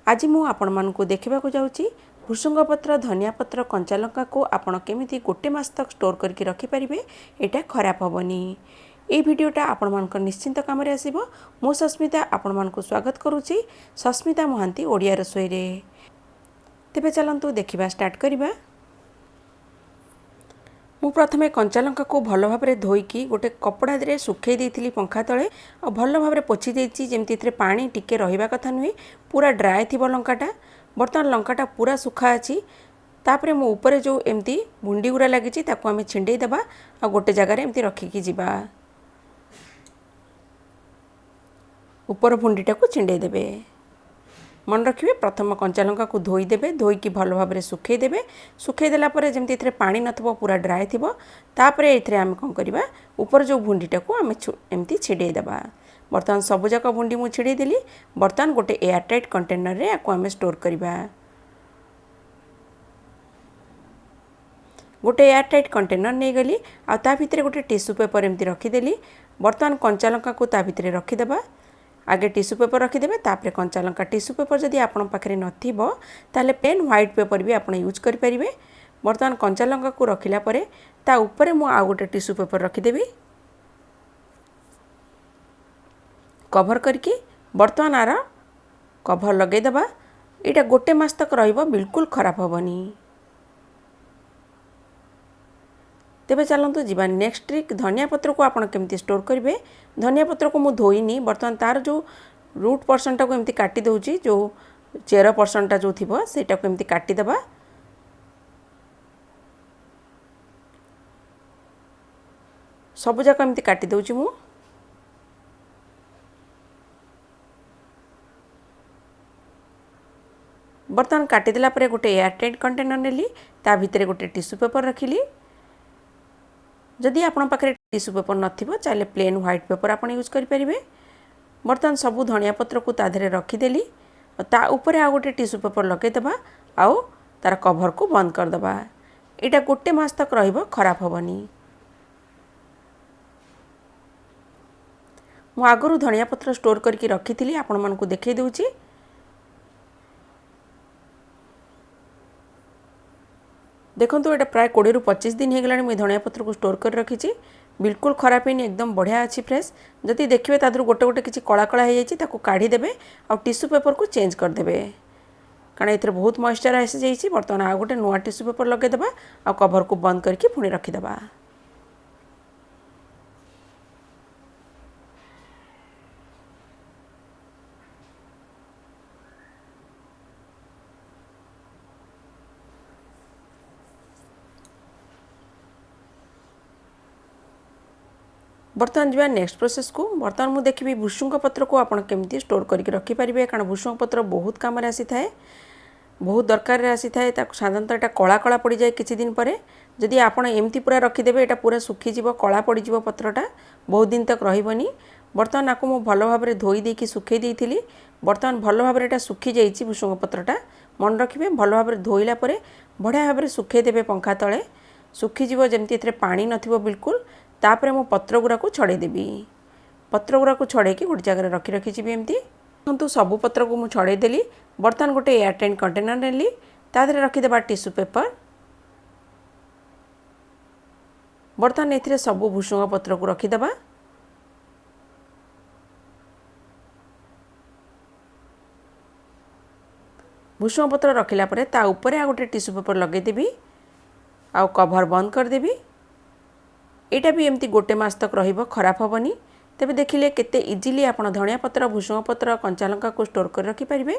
आज मु आपण मानकु देखिबा को जाउची भुसुंग पत्र धनिया पत्र कंचा लंका को आपण केमिति गोटे मास तक स्टोर करके रखि परिबे एटा खराब होबनी। ए वीडियोटा आपण मानक निश्चिंत काम रे आसीबो। मो सस्मिता आपण मानकु स्वागत करूची सस्मिता मोहांती ओडिया रसोई रे। तेबे चलंतु देखिबा स्टार्ट करिबा। मु प्रथमे कंचा लंका को भल भाबरे धोईकी गोटे कपड़ा रे सुखै देइथिली पंखा तळे आ भल भाबरे पोछि देइची जेमति इतरे पानी टिके रहिबा कथा नुहे पूरा ड्राई थिबो लंकाटा। बर्तमान लंकाटा पूरा सुखा अछि। तापरे मु ऊपर जो एमती भुंडी गुरा लागिची ताको आमे छिंडे देबा आ गोटे जगह रे एमती रखिकी जिबा। ऊपर भुंडीटा को छिंडे देबे। मन रखिए प्रथम कंचा लंका को धोई देबे। धोईकी भल भाबरे सुखै देबे। सुखै देला परे जेमति इतरे पानी नथबो पूरा ड्राई थिबो तापरे इतरे आमे कोन करिबा ऊपर जो भुंडीटा को आमे एमती छिडे देबा। बर्तमान सब जाक भुंडी मु छिडे देली। बर्तमान गोटे एयर टाइट कंटेनर रे आको आमे स्टोर करिबा। गोटे एयर टाइट कंटेनर नै गली आ ता भितरे गोटे टिश्यू पेपर एमती रखी देली। बर्तमान कंचा लंका को ता भितरे रखी देबा। आगे टिश्यू पेपर रखिदेवे तापरे कंचा लंका। टिश्यू पेपर जदि आपण पाखरे नथिबो ताले प्लेन व्हाइट पेपर भी आपण यूज करि परिबे। बर्तमान कंचा लंका को रखिला परे ता ऊपर मु आ गोटे टिश्यू पेपर रखिदेबी कवर करके। बर्तमान आर कवर लगे देबा। एटा गोटे मास तक रहिबो, बिल्कुल खराब होबनी। तेबे चलंतु जीवा नेक्स्ट ट्रिक। धनिया पत्र को आपण केमती स्टोर करिवे। धनिया पत्र को मु धोईनी। बर्तमान तार जो रूट पर्सनटा को एमती काटी दउची, जो चेर पर्सनटा जो थिबो सेटा को एमती काटी देबा। सब जाक एमती काटी दउची मु। बर्तमान काटी देला परे गोटे एयर टाइट कंटेनर नेली। ता भितरे गोटे टिश्यू पेपर रखिली। जदि आपण पाखरे टिश्यू पेपर नथिबो चाहे प्लेन व्हाइट पेपर आपण यूज करि परिबे। बर्तमान सबु धनिया पत्र को ताधरे रखी देली। ता ऊपर आ गोटे टिश्यू पेपर लगे देबा आउ तार कवर को बंद कर देबा। एटा गोटे मास तक रहिबो, खराब होबनी। मु आगरु धनिया पत्र स्टोर करके रखिथिली, आपण मानकु देखै दउची। देखो ये प्राय 20 रु 25 दिन हो गला। मुझे धनिया पत्र को स्टोर कर रखी। बिल्कुल खराब है, एकदम बढ़िया अच्छी फ्रेश। जदि देखिए तादर गोटे गोटे किसी कला कला हो जाए काढ़ीदेवे आ टिश्यू पेपर को चेंज करदे कारण ये बहुत मॉइस्चर आसी जाइए। बर्तमान आ गोटे नुआ टिश्यू पेपर लगेदेबा आ कवर को बंद करके पुणी रखीदेबा। बर्तमान जा नेक्स्ट प्रोसेस को। बर्तमान मुझे देखी भुसुंग पत्र को आप केमती स्टोर करके रखिपारे कारण भुसुंग पत्र बहुत कम आसी थाए, बहुत दरकार आसी थाए। साधारणतः यहाँ कला कला पड़ जाए किसी दिन पर। जदि आप एमती पूरा रखिदेवे यहाँ पूरा सुखीज कला पड़ज पत्रटा, बहुत दिन तक रही। बर्तमान आपको मुझे भल भाव में धोई देकी सुखई देती। बर्तमान भल भाव में सुखी जाइए भुसुंग पत्रटा। मन रखिए भल भाव में धोइला बढ़िया भाव में सुखई देवे पंखा तले। सुखीज जमी ए पानी नथिबो बिल्कुल। तापरे मो पत्र गुरा को छड़े देबी। पत्र गुरा को छड़े कि गोटे जगह रखी रखी एमती। तो सबू पत्र को मुझे छड़े देली। बर्तमान गोटे एयर टाइट कंटेनर नेली। तादरे रखीदेबा टिश्यू पेपर। बर्तमान एथिरे सबू भुसुंग पत्र को रखीदेबा। भुसुंग पत्र रखिला परे ता ऊपर आ गोटे टिश्यू पेपर लगे देबी आ कवर बंद कर देबी। एटा भी एमती गोटे मास तक रहिबो, खराब होबनी। तेबे देखिले केते इजीली आपण धनिया पत्र, भुसुंग पत्र, कंचा लंका को स्टोर कर रखि परिबे।